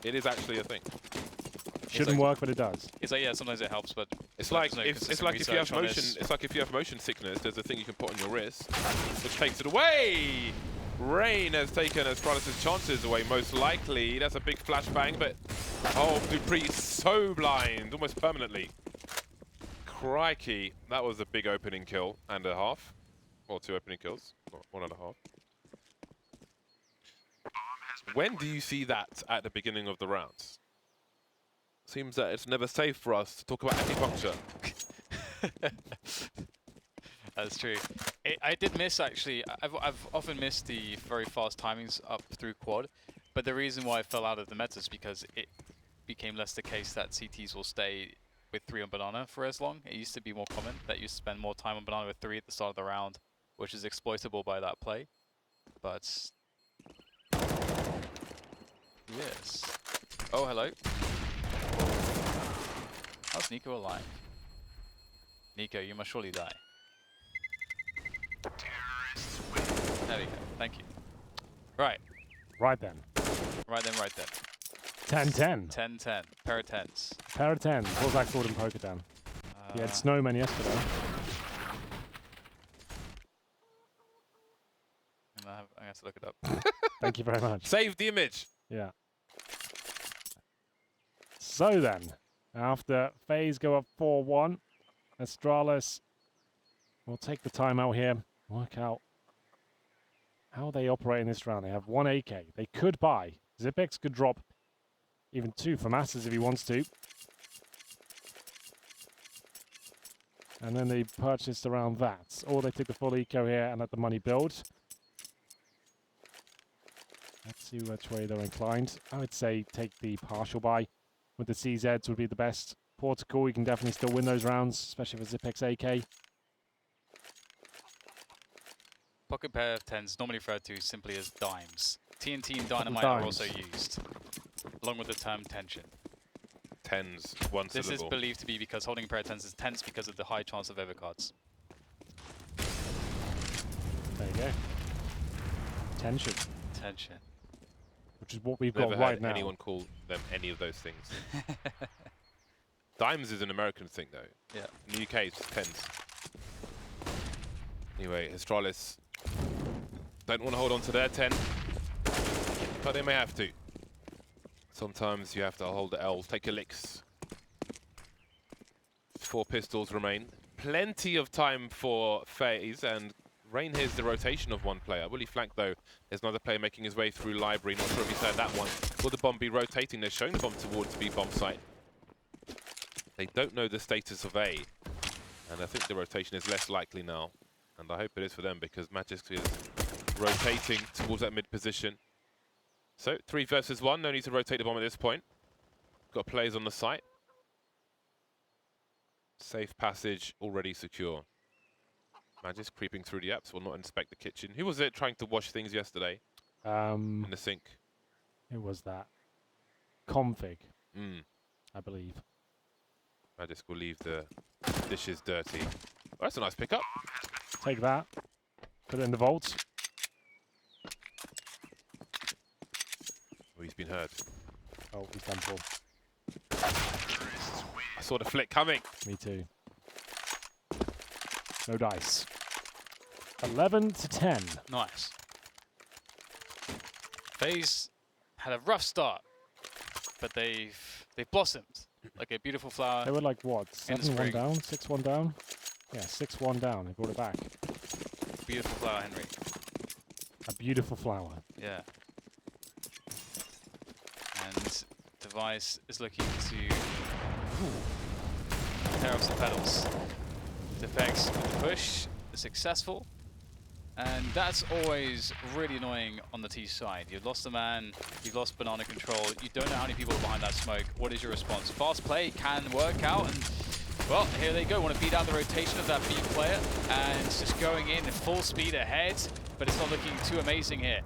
It is actually a thing. Shouldn't work, but it does. It's like, yeah, sometimes it helps, but It's like no if consistent you have research on motion. this. It's like if you have motion sickness. There's a thing you can put on your wrist, which takes it away. Rain has taken Astralis' chances away, most likely. That's a big flashbang, but oh, Dupree so blind, almost permanently. Crikey, that was a big opening kill and a half. Or 2 opening kills, not 1.5. When do you see that at the beginning of the rounds? Seems that it's never safe for us to talk about acupuncture. That's true. I did miss, actually. I've often missed the very fast timings up through quad, but the reason why I fell out of the meta is because it became less the case that CTs will stay with 3 on banana for as long. It used to be more common that you spend more time on banana with 3 at the start of the round, which is exploitable by that play. But yes. Oh, hello. How's Nico alive? Nico, you must surely die. There we go. Thank you. Right. Right then. Right then, right then. 10-10. 10-10. Pair of 10s. Pair of 10s. What was that called in poker, Dan? You had snowmen yesterday. I have to look it up. Thank you very much. Save the image. Yeah. So then, after FaZe go up 4-1, Astralis will take the time out here, work out how they operate in this round. They have 1 AK. They could buy. Zipex could drop even 2 for Masters if he wants to. And then they purchased around that. Or they took the full eco here and let the money build. Let's see which way they're inclined. I would say take the partial buy with the CZs would be the best. Portical, you can definitely still win those rounds, especially for Zipex AK. Pocket pair of 10s, normally referred to simply as dimes. TNT and dynamite are also used, along with the term tension. 10s, 1 syllable. This is believed to be because holding a pair of 10s is tense because of the high chance of overcards. There you go. Tension. Tension. Which is what we've Never got heard right now. anyone call them any of those things. Dimes is an American thing, though. Yeah. In the UK, it's 10s. Anyway, Astralis don't want to hold on to their 10, but they may have to. Sometimes you have to hold the L, take your licks. 4 pistols remain. Plenty of time for Faze, and Rain hears the rotation of 1 player. Will he flank, though? There's another player making his way through library. Not sure if he's heard that one. Will the bomb be rotating? They're showing the bomb towards B bomb site. They don't know the status of A, and I think the rotation is less likely now. And I hope it is for them, because Magic is rotating towards that mid position. So 3 versus 1. No need to rotate the bomb at this point. Got players on the site. Safe passage already secure. Magis creeping through the apps, will not inspect the kitchen. Who was it trying to wash things yesterday? In the sink. It was that config, I believe. Magis will leave the dishes dirty. Oh, that's a nice pickup. Take that. Put it in the vault. Oh, he's been heard. Oh, he's done for. I saw the flick coming. Me too. No dice. 11-10. Nice. FaZe had a rough start, but they've blossomed like a beautiful flower. They were like what? In the 7-1 spring. down? 6-1 down? Yeah, 6-1 down. They brought it back. Beautiful flower, Henry. A beautiful flower. Yeah. And Device is looking to tear off some pedals. Defects with the push is successful. And that's always really annoying on the T side. You've lost a man, you've lost banana control, you don't know how many people are behind that smoke. What is your response? Fast play can work out, and well, here they go. Want to beat out the rotation of that B player, and just going in full speed ahead, but it's not looking too amazing here.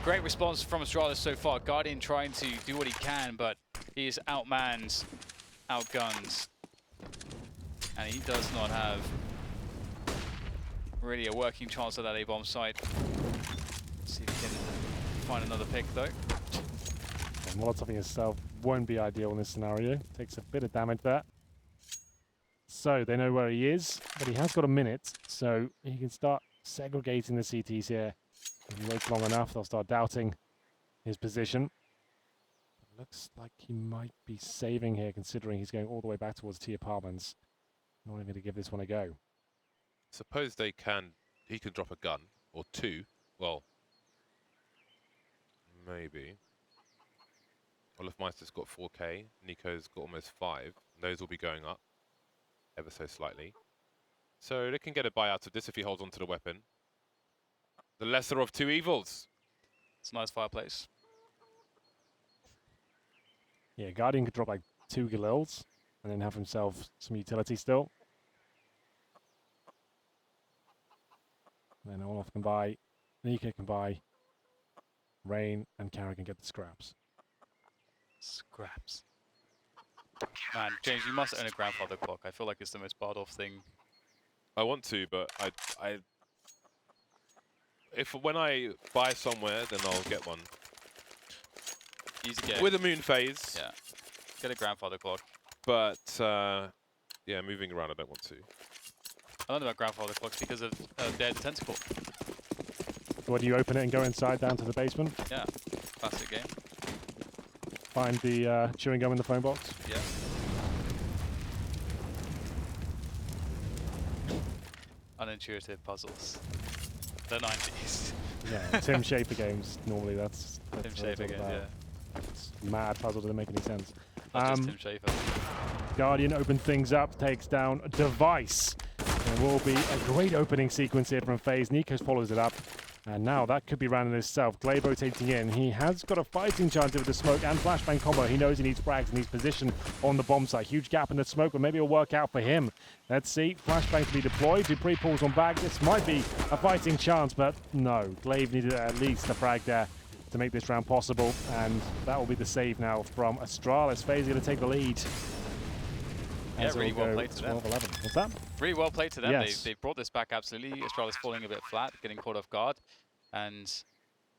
Great response from Astralis so far. Guardian trying to do what he can, but he is outmanned, outgunned, and he does not have really a working chance at that A-bomb site. Let's see if he can find another pick though. And Molotoving himself won't be ideal in this scenario. Takes a bit of damage there. So they know where he is, but he has got a minute, so he can start segregating the CTs here If he waits long enough, they'll start doubting his position. Looks like he might be saving here, considering he's going all the way back towards T apartments. Not even going to give this one a go. Suppose he can drop a gun or two. Well, maybe. Olafmeister's got 4k. Nico's got almost 5. Those will be going up ever so slightly. So they can get a buy out of this if he holds onto the weapon. The lesser of two evils. It's a nice fireplace. Yeah, Guardian could drop like 2 Galils and then have himself some utility still. Then Olaf can buy, Nico can buy, Rain and Kara can get the scraps. Scraps. Man, James, you must own a grandfather clock. I feel like it's the most barred off thing. I want to, but when I buy somewhere, then I'll get one. Easy get. With a moon phase. Yeah. Get a grandfather clock. But yeah, moving around I don't want to. I learned about grandfather clocks because of Dare the Tentacle. What do you open it and go inside down to the basement? Yeah. Classic game. Find the chewing gum in the phone box? Yeah. Unintuitive puzzles. The 90s. Yeah, Tim Schafer games, normally that's Tim what it's Schafer all game, about. yeah. It's mad puzzle, doesn't make any sense. Not just Tim Schafer. Guardian opens things up, takes down Device. There will be a great opening sequence here from Faze. Nikos follows it up. And now that could be random itself. Glaive rotating in. He has got a fighting chance with the smoke and flashbang combo. He knows he needs frags and needs position on the bomb site. Huge gap in the smoke, but maybe it'll work out for him. Let's see. Flashbang to be deployed. Dupree pulls on back. This might be a fighting chance, but no. Glaive needed at least a frag there to make this round possible. And that will be the save now from Astralis. Faze going to take the lead. Yeah, really well played to them. 12-11. What's that? Really well played to them. Yes. They brought this back absolutely. Astralis falling a bit flat, getting caught off guard. And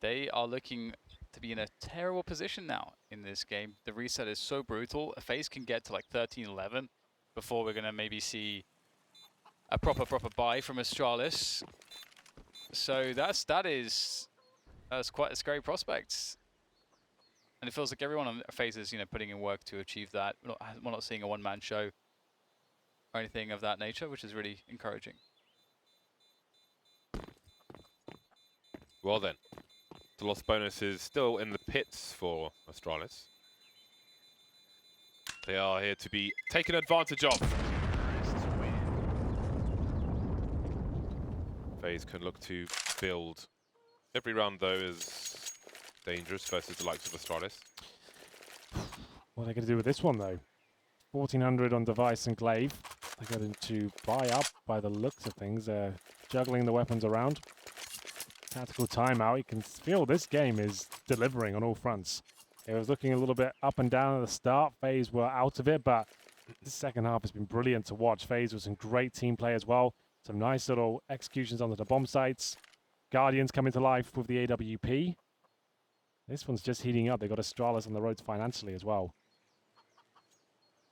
they are looking to be in a terrible position now in this game. The reset is so brutal. A Faze can get to like 13-11 before we're going to maybe see a proper buy from Astralis. So that's quite a scary prospect. And it feels like everyone on Faze is, putting in work to achieve that. We're not seeing a one-man show or anything of that nature, which is really encouraging. Well then, the lost bonus is still in the pits for Astralis. They are here to be taken advantage of. Faze can look to build. Every round though is dangerous versus the likes of Astralis. What are they going to do with this one though? 1400 on Device and Glaive. They're going to buy up by the looks of things. They're juggling the weapons around. Tactical timeout. You can feel this game is delivering on all fronts. It was looking a little bit up and down at the start. Faze were out of it, but the second half has been brilliant to watch. Faze was some great team play as well. Some nice little executions onto the bomb sites. Guardians coming to life with the AWP. This one's just heating up. They've got Astralis on the road financially as well.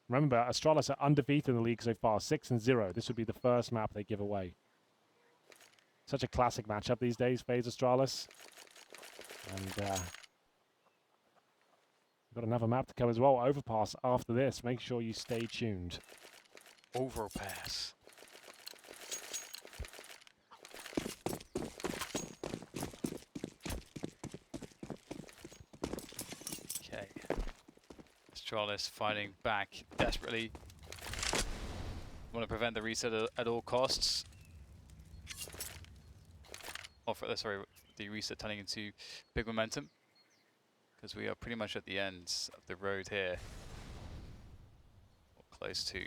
Remember, Astralis are undefeated in the league so far, 6-0. This would be the first map they give away. Such a classic matchup these days, Faze Astralis. And we've got another map to come as well, Overpass, after this. Make sure you stay tuned. Overpass. Okay. Astralis fighting back desperately. Want to prevent the reset at all costs. Sorry, the reset turning into big momentum, because we are pretty much at the end of the road here, or close to.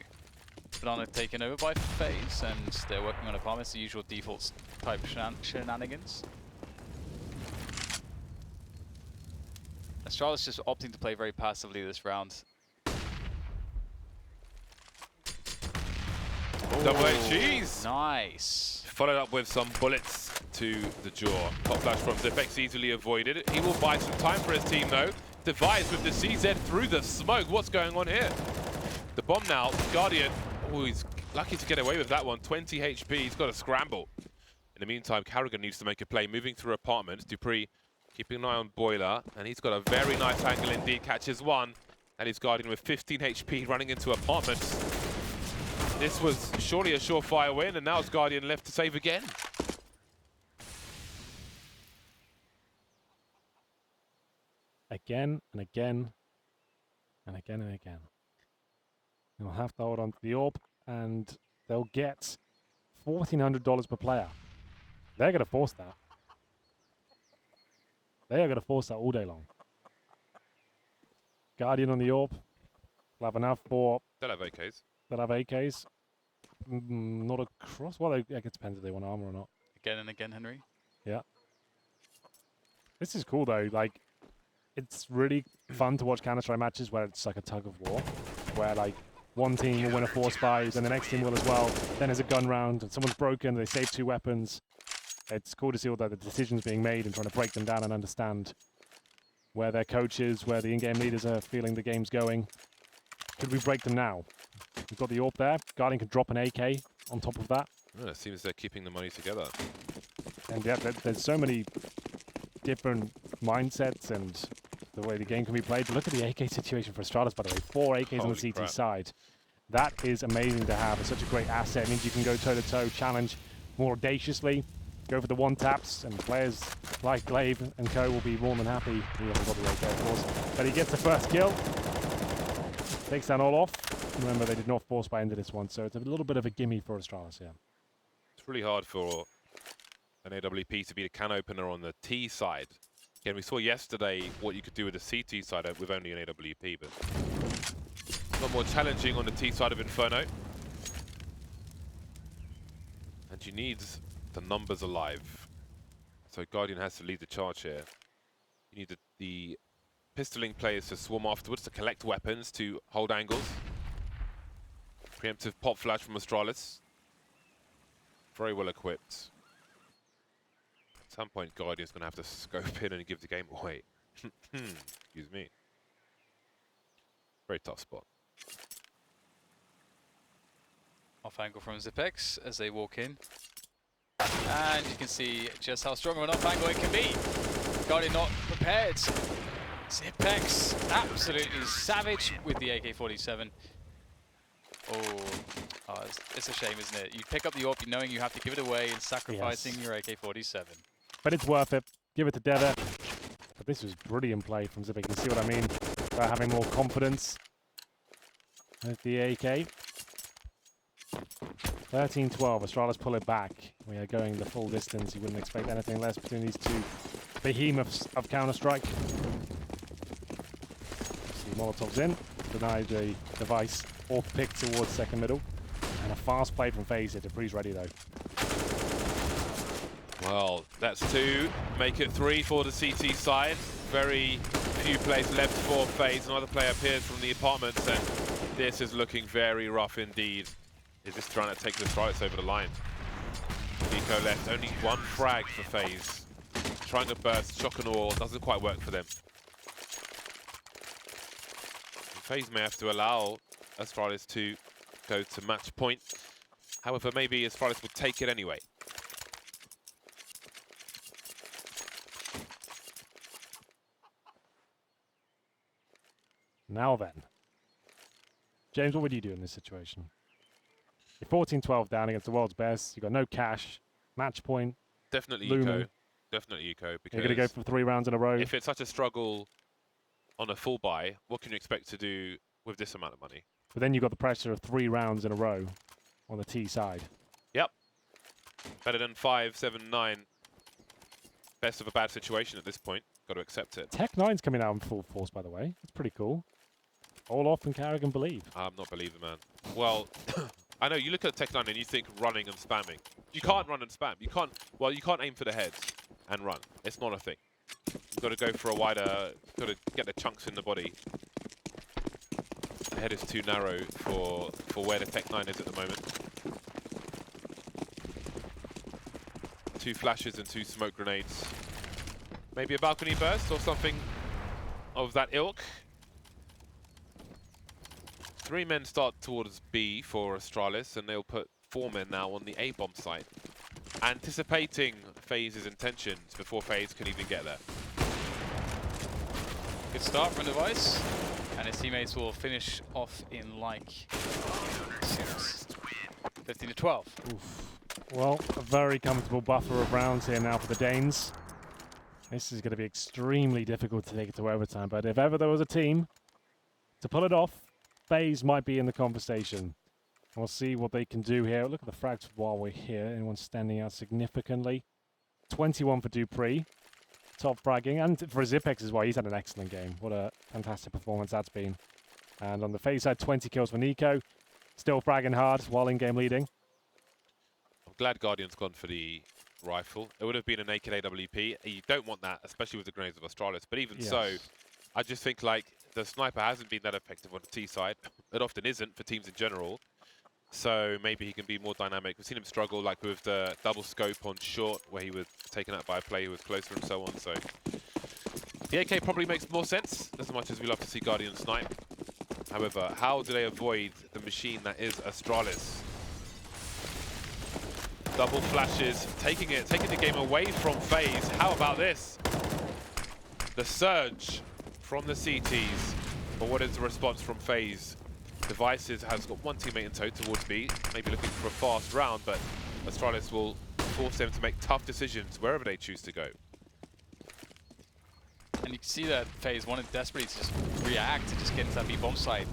Banana taken over by Faze, and they're working on apartments, the usual default type shenanigans. Astralis just opting to play very passively this round. Double HGs! Nice. Followed up with some bullets to the jaw. Top flash from Zipx easily avoided. He will buy some time for his team though. Device with the CZ through the smoke. What's going on here? The bomb now. Guardian. Oh, he's lucky to get away with that one. 20 HP. He's got to scramble. In the meantime, Carrigan needs to make a play, moving through apartments. Dupree keeping an eye on Boiler, and he's got a very nice angle indeed. Catches one, and he's Guardian with 15 HP running into apartments. This was surely a surefire win, and now it's Guardian left to save again. Again and again and again and again. They'll have to hold on to the orb, and they'll get $1,400 per player. They're going to force that. They are going to force that all day long. Guardian on the orb. They'll have enough for... They'll have AKs. They'll have AKs. Not across. Well, it depends if they want armor or not. Again and again, Henry. Yeah. This is cool, though. Like, it's really fun to watch Counter-Strike matches where it's like a tug of war. Where, like, one team will win a force buy, then the next team will as well. Then there's a gun round, and someone's broken, they save 2 weapons. It's cool to see all the decisions being made and trying to break them down and understand where their coaches, where the in-game leaders are feeling the game's going. Could we break them now? We've got the orb there. Guardian can drop an AK on top of that. Oh, it seems they're keeping the money together. And yeah, there's so many different mindsets and the way the game can be played. But look at the AK situation for Astralis, by the way. 4 AKs on the CT side. That is amazing to have. It's such a great asset. It means you can go toe-to-toe, challenge more audaciously, go for the one-taps, and players like Glaive and co will be more than happy. He hasn't got the AK, of course. But he gets the first kill. Takes that all off. Remember, they did not force buy into this one, so it's a little bit of a gimme for Astralis, yeah. It's really hard for an AWP to be a can opener on the T side. Again, we saw yesterday what you could do with the CT side with only an AWP, but a lot more challenging on the T side of Inferno. And you need the numbers alive. So Guardian has to lead the charge here. You need the pistoling players to swarm afterwards to collect weapons, to hold angles. Preemptive pop flash from Astralis. Very well equipped. At some point, Guardian's going to have to scope in and give the game away. Excuse me. Very tough spot. Off angle from Zipex as they walk in. And you can see just how strong of an off angle it can be. Guardian not prepared. Zipex absolutely savage with the AK-47. Oh, it's a shame, isn't it? You pick up the AWP knowing you have to give it away and sacrificing your AK-47. But it's worth it. Give it to Deva. But this was brilliant play from Zipic. You see what I mean? About having more confidence with the AK. 13-12. Astralis pull it back. We are going the full distance. You wouldn't expect anything less between these two behemoths of Counter-Strike. See Molotov's in. Denied the device. Off pick towards second middle. And a fast play from FACEIT. Dupree's ready though. Well, that's 2. Make it 3 for the CT side. Very few plays left for FaZe. Another player appears from the apartments, and this is looking very rough indeed. Is this trying to take the Astralis over the line? Nico left. Only 1 frag for FaZe. Trying to burst, shock and awe. Doesn't quite work for them. FaZe may have to allow Astralis to go to match point. However, maybe Astralis will take it anyway. Now then. James, what would you do in this situation? You're 14-12 down against the world's best. You've got no cash. Match point. Definitely Lumen. Eco. Definitely Eco. Because you're going to go for 3 rounds in a row. If it's such a struggle on a full buy, what can you expect to do with this amount of money? But then you've got the pressure of 3 rounds in a row on the T side. Yep. Better than 5, 7, 9. Best of a bad situation at this point. Got to accept it. Tech9's coming out in full force, by the way. It's pretty cool. All off and Carrigan believe. I'm not believing, man. Well, I know you look at Tech9 and you think running and spamming. You can't run and spam. You can't. Well, you can't aim for the heads and run. It's not a thing. You've got to go for a wider. Got to get the chunks in the body. The head is too narrow for where the Tech9 is at the moment. 2 flashes and 2 smoke grenades. Maybe a balcony burst or something of that ilk. 3 men start towards B for Astralis, and they'll put 4 men now on the A bomb site. anticipating FaZe's intentions before FaZe can even get there. Good start from Device, and his teammates will finish off in like 15-12. Oof. Well, a very comfortable buffer of rounds here now for the Danes. This is going to be extremely difficult to take it to overtime, but if ever there was a team to pull it off, FaZe might be in the conversation. We'll see what they can do here. Look at the frags while we're here. Anyone standing out significantly? 21 for Dupree. Top fragging. And for Zipex as well. He's had an excellent game. What a fantastic performance that's been. And on the FaZe side, 20 kills for Nico. Still fragging hard while in-game leading. I'm glad Guardian's gone for the rifle. It would have been a naked AWP. You don't want that, especially with the grenades of Astralis. But even so, I just think like the sniper hasn't been that effective on the T side. It often isn't for teams in general. So maybe he can be more dynamic. We've seen him struggle like with the double scope on short where he was taken out by a player who was closer and so on. So the AK probably makes more sense as much as we love to see Guardian snipe. However, how do they avoid the machine that is Astralis? Double flashes, taking the game away from FaZe. How about this? The surge from the CTs. But what is the response from FaZe? Devices has got one teammate in tow towards B, maybe looking for a fast round, but Astralis will force them to make tough decisions wherever they choose to go. And you can see that FaZe wanted desperately to just react, to just get into that B bomb site.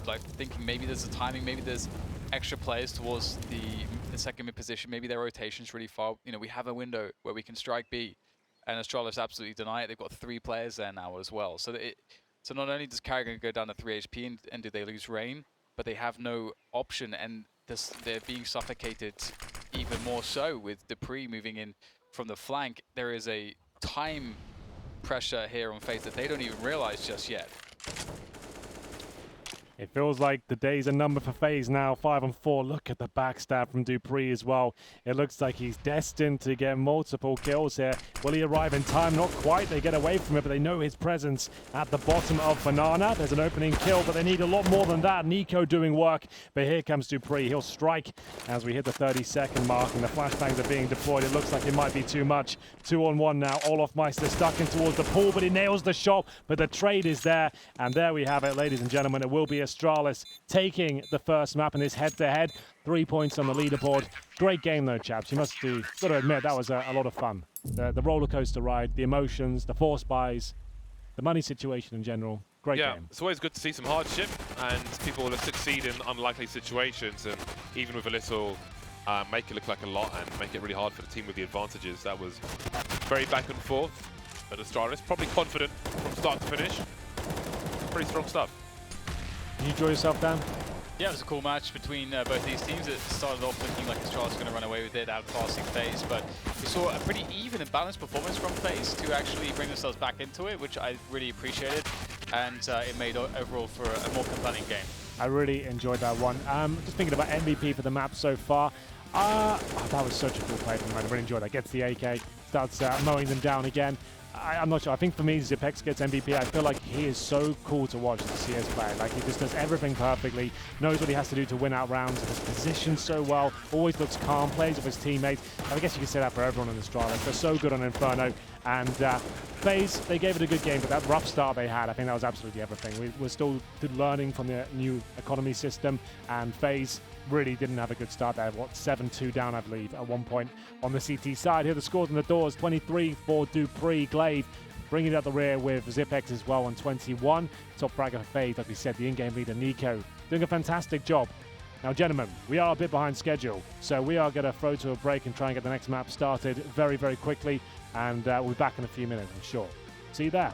Like thinking maybe there's a timing, maybe there's extra players towards the second mid position, maybe their rotation's really far. You know, we have a window where we can strike B, and Astralis absolutely deny it. They've got 3 players there now as well. So not only does Carrigan go down to 3 HP and do they lose Rain, but they have no option, and they're being suffocated even more so with Dupree moving in from the flank. There is a time pressure here on FaZe that they don't even realize just yet. It feels like the days are numbered for FaZe now. 5-4. Look at the backstab from Dupree as well. It looks like he's destined to get multiple kills here. Will he arrive in time? Not quite. They get away from it, but they know his presence at the bottom of Banana. There's an opening kill, but they need a lot more than that. Nico doing work, but here comes Dupree. He'll strike as we hit the 30-second mark, and the flashbangs are being deployed. It looks like it might be too much. 2-on-1 now. Olofmeister stuck in towards the pool, but he nails the shot, but the trade is there, and there we have it, ladies and gentlemen. It will be Astralis taking the first map in this head-to-head. 3 points on the leaderboard. Great game though, chaps. You must got to admit that was a lot of fun. The roller coaster ride, the emotions, the force buys, the money situation in general. Great game. It's always good to see some hardship and people that succeed in unlikely situations, and even with a little make it look like a lot and make it really hard for the team with the advantages. That was very back and forth, but Astralis probably confident from start to finish. Pretty strong stuff. Did you enjoy yourself, Dan? Yeah, it was a cool match between both these teams. It started off looking like Astralis was going to run away with it, outclassing FaZe, but we saw a pretty even and balanced performance from FaZe to actually bring themselves back into it, which I really appreciated, and it made overall for a more compelling game. I really enjoyed that one. Just thinking about MVP for the map so far. That was such a cool play from him. I really enjoyed that. Gets the AK, starts mowing them down again. I'm not sure. I think for me, Zipex gets MVP. I feel like he is so cool to watch as a CS player. Like, he just does everything perfectly, knows what he has to do to win out rounds, and is positioned so well, always looks calm, plays with his teammates. I guess you could say that for everyone in Astralis. They're so good on Inferno. And FaZe, they gave it a good game, but that rough start they had, I think that was absolutely everything. We're still learning from the new economy system, and FaZe really didn't have a good start. They had, what, 7-2 down, I believe, at one point on the CT side. Here are the scores on the doors. 23 for Dupree. Glaive bringing it out the rear with Zipex as well on 21. Top fragger for FaZe, like we said, the in-game leader, Nico, doing a fantastic job. Now, gentlemen, we are a bit behind schedule, so we are going to throw to a break and try and get the next map started very, very quickly, and we'll be back in a few minutes, I'm sure. See you there.